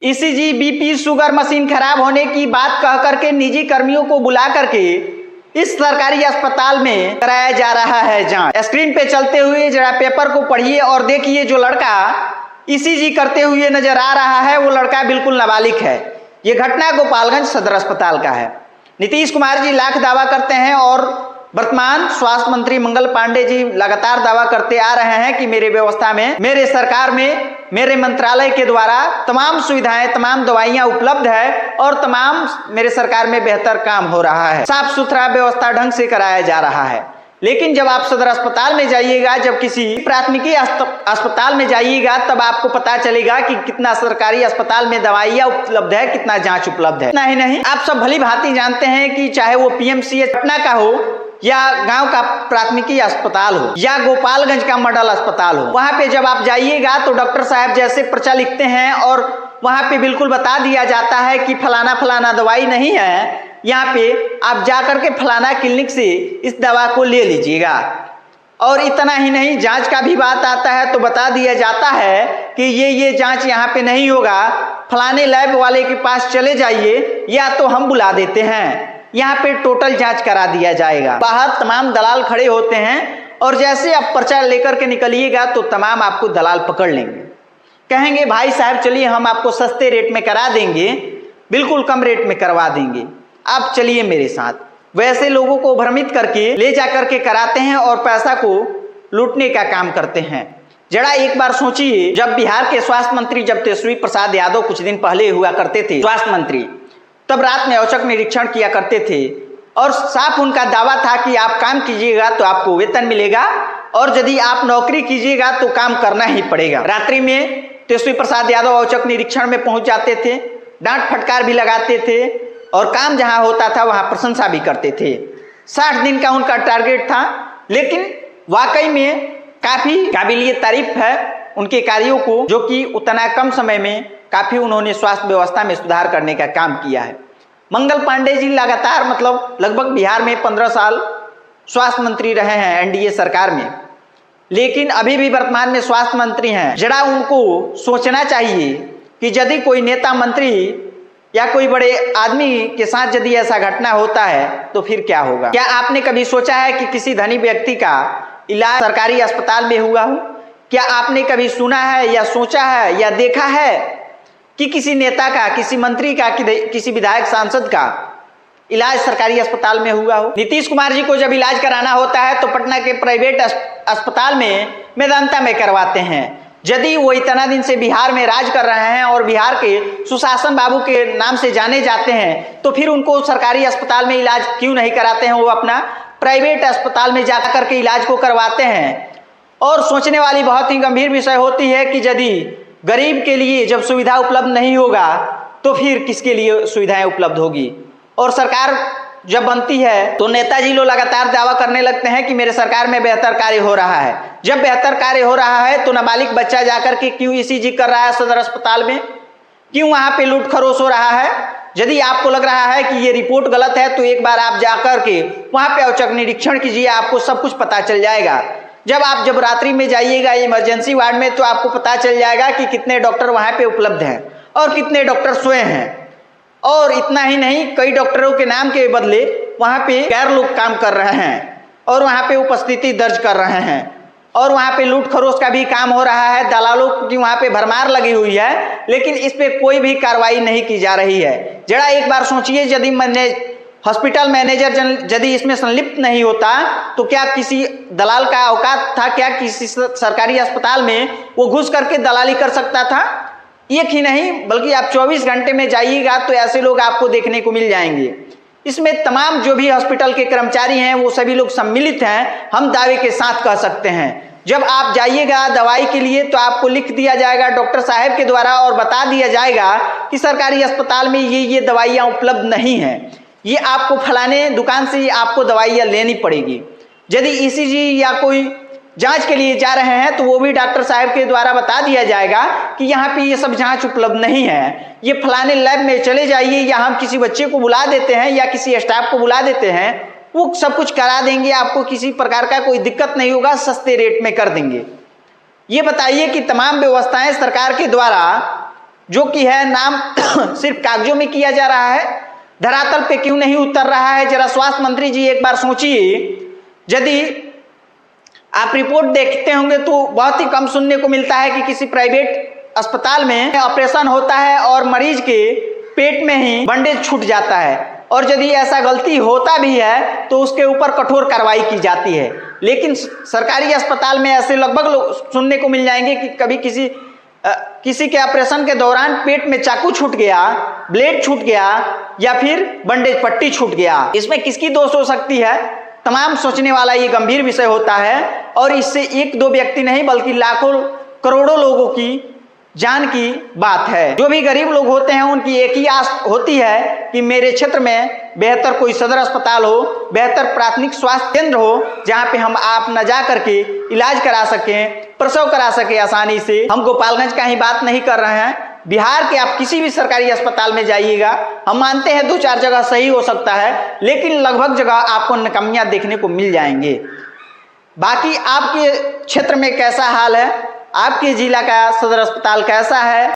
ECG, BP, sugar machine खराब होने की बात कह करके निजी कर्मियों को बुला करके इस सरकारी अस्पताल में कराया जा रहा है जांच। स्क्रीन पे चलते हुए जरा पेपर को पढ़िए और देखिए, जो लड़का ईसीजी करते हुए नजर आ रहा है वो लड़का बिल्कुल नाबालिग है। ये घटना गोपालगंज सदर अस्पताल का है। नीतीश कुमार जी लाख दावा करते हैं और वर्तमान स्वास्थ्य मंत्री मंगल पांडे जी लगातार दावा करते आ रहे हैं कि मेरे व्यवस्था में, मेरे सरकार में, मेरे मंत्रालय के द्वारा तमाम सुविधाएं, तमाम दवाइयां उपलब्ध है और तमाम मेरे सरकार में बेहतर काम हो रहा है, साफ सुथरा व्यवस्था ढंग से कराया जा रहा है। लेकिन जब आप सदर अस्पताल में जाइएगा, जब किसी प्राथमिकी अस्पताल में जाइएगा, तब आपको पता चलेगा कि कितना सरकारी अस्पताल में दवाइयां उपलब्ध है, कितना जांच उपलब्ध है। इतना ही नहीं, आप सब भली भांति जानते हैं कि चाहे वो पीएमसीएच पटना का हो या गांव का प्राथमिकी अस्पताल हो या गोपालगंज का मॉडल अस्पताल हो, वहां पे जब आप जाइएगा तो डॉक्टर साहब जैसे पर्चा लिखते हैं और वहां पे बिल्कुल बता दिया जाता है कि फलाना फलाना दवाई नहीं है, यहाँ पे आप जाकर के फलाना क्लिनिक से इस दवा को ले लीजिएगा। और इतना ही नहीं, जांच का भी बात आता है तो बता दिया जाता है कि ये जांच यहाँ पे नहीं होगा, फलाने लैब वाले के पास चले जाइए या तो हम बुला देते हैं, यहाँ पे टोटल जांच करा दिया जाएगा। बाहर तमाम दलाल खड़े होते हैं और जैसे आप पर्चा लेकर के निकलिएगा तो तमाम आपको दलाल पकड़ लेंगे, कहेंगे भाई साहब चलिए हम आपको सस्ते रेट में करा देंगे, बिल्कुल कम रेट में करवा देंगे, आप चलिए मेरे साथ। वैसे लोगों को भ्रमित करके ले जा करके कराते हैं और पैसा को लूटने का काम करते हैं। जरा एक बार सोचिए, जब बिहार के स्वास्थ्य मंत्री जब तेजस्वी प्रसाद यादव कुछ दिन पहले हुआ करते थे स्वास्थ्य मंत्री, तब रात में औचक निरीक्षण किया करते थे और साफ उनका दावा था कि आप काम कीजिएगा तो आपको वेतन मिलेगा और यदि आप नौकरी कीजिएगा तो काम करना ही पड़ेगा। रात्रि में तेजस्वी प्रसाद यादव औचक निरीक्षण में पहुंच जाते थे, डांट फटकार भी लगाते थे और काम जहां होता था वहां प्रशंसा भी करते थे। 60 दिन का उनका टारगेट था, लेकिन वाकई में काफी काबिलियत तारीफ है उनके कार्यों को, जो कि उतना कम समय में काफी उन्होंने स्वास्थ्य व्यवस्था में सुधार करने का काम किया है। मंगल पांडे जी लगातार लगभग बिहार में 15 साल स्वास्थ्य मंत्री रहे हैं एनडीए सरकार में, लेकिन अभी भी वर्तमान में स्वास्थ्य मंत्री हैं। जरा उनको सोचना चाहिए कि यदि कोई नेता मंत्री या कोई बड़े आदमी के साथ यदि ऐसा घटना होता है तो फिर क्या होगा। क्या आपने कभी सोचा है कि किसी धनी व्यक्ति का इलाज सरकारी अस्पताल में हुआ हो? क्या आपने कभी सुना है या सोचा है या देखा है कि किसी नेता का, किसी मंत्री का, किसी विधायक सांसद का इलाज सरकारी अस्पताल में हुआ हो? नीतीश कुमार जी को जब इलाज कराना होता है तो पटना के प्राइवेट अस्पताल में मेदांता में करवाते हैं। यदि वो इतना दिन से बिहार में राज कर रहे हैं और बिहार के सुशासन बाबू के नाम से जाने जाते हैं, तो फिर उनको सरकारी अस्पताल में इलाज क्यों नहीं कराते हैं? वो अपना प्राइवेट अस्पताल में जाकर के इलाज को करवाते हैं। और सोचने वाली बहुत ही गंभीर विषय होती है कि यदि गरीब के लिए जब सुविधा उपलब्ध नहीं होगा तो फिर किसके लिए सुविधाएं उपलब्ध होगी? और सरकार जब बनती है तो नेताजी लोग लगातार दावा करने लगते हैं कि मेरे सरकार में बेहतर कार्य हो रहा है। जब बेहतर कार्य हो रहा है तो नाबालिग बच्चा जाकर के क्यों ईसीजी कर रहा है सदर अस्पताल में? क्यों वहां पे लूट खरोश हो रहा है? यदि आपको लग रहा है कि ये रिपोर्ट गलत है तो एक बार आप जाकर के वहां पे औचक निरीक्षण कीजिए, आपको सब कुछ पता चल जाएगा। जब रात्रि में जाइएगा इमरजेंसी वार्ड में तो आपको पता चल जाएगा कि कितने डॉक्टर वहां पे उपलब्ध हैं और कितने डॉक्टर सोए हैं। और इतना ही नहीं, कई डॉक्टरों के नाम के बदले वहां पे गैर लोग काम कर रहे हैं और वहां पे उपस्थिति दर्ज कर रहे हैं और वहां पे लूट खरोश का भी काम हो रहा है। दलालों की वहां पे भरमार लगी हुई है, लेकिन इस पे कोई भी कार्रवाई नहीं की जा रही है। जरा एक बार सोचिए, यदि हॉस्पिटल मैनेजर यदि इसमें संलिप्त नहीं होता तो क्या किसी दलाल का औकात था? क्या किसी सरकारी अस्पताल में वो घुस करके दलाली कर सकता था? एक ही नहीं, बल्कि आप 24 घंटे में जाइएगा तो ऐसे लोग आपको देखने को मिल जाएंगे। इसमें तमाम जो भी हॉस्पिटल के कर्मचारी हैं वो सभी लोग सम्मिलित हैं, हम दावे के साथ कह सकते हैं। जब आप जाइएगा दवाई के लिए तो आपको लिख दिया जाएगा डॉक्टर साहब के द्वारा और बता दिया जाएगा कि सरकारी अस्पताल में ये दवाइयाँ उपलब्ध नहीं हैं, ये आपको फलाने दुकान से आपको दवाइयाँ लेनी पड़ेगी। यदि ईसीजी या कोई जांच के लिए जा रहे हैं तो वो भी डॉक्टर साहब के द्वारा बता दिया जाएगा कि यहाँ पे ये सब जांच उपलब्ध नहीं है, ये फलाने लैब में चले जाइए, या हम किसी बच्चे को बुला देते हैं या किसी स्टाफ को बुला देते हैं, वो सब कुछ करा देंगे, आपको किसी प्रकार का कोई दिक्कत नहीं होगा, सस्ते रेट में कर देंगे। ये बताइए कि तमाम व्यवस्थाएं सरकार के द्वारा जो कि है नाम सिर्फ कागजों में किया जा रहा है, धरातल पे क्यों नहीं उतर रहा है। जरा स्वास्थ्य मंत्री जी एक बार सोचिए, यदि आप रिपोर्ट देखते होंगे तो बहुत ही कम सुनने को मिलता है कि किसी प्राइवेट अस्पताल में ऑपरेशन होता है और मरीज के पेट में ही बैंडेज छूट जाता है, और यदि ऐसा गलती होता भी है तो उसके ऊपर कठोर कार्रवाई की जाती है। लेकिन सरकारी अस्पताल में ऐसे लगभग लोग सुनने को मिल जाएंगे कि कभी किसी के ऑपरेशन के दौरान पेट में चाकू छूट गया, ब्लेड छूट गया या फिर बैंडेज पट्टी छूट गया। इसमें किसकी दोष हो सकती है? तमाम सोचने वाला ये गंभीर विषय होता है, और इससे एक दो व्यक्ति नहीं बल्कि लाखों करोड़ों लोगों की जान की बात है। जो भी गरीब लोग होते हैं उनकी एक ही आस होती है कि मेरे क्षेत्र में बेहतर कोई सदर अस्पताल हो, बेहतर प्राथमिक स्वास्थ्य केंद्र हो, जहां पे हम आप न जा करके इलाज करा सकें, प्रसव करा सके आसानी से। हम गोपालगंज का ही बात नहीं कर रहे हैं, बिहार के आप किसी भी सरकारी अस्पताल में जाइएगा, हम मानते हैं 2-4 जगह सही हो सकता है, लेकिन लगभग जगह आपको नाकामियां देखने को मिल जाएंगे। बाकी आपके क्षेत्र में कैसा हाल है, आपके जिला का सदर अस्पताल कैसा है,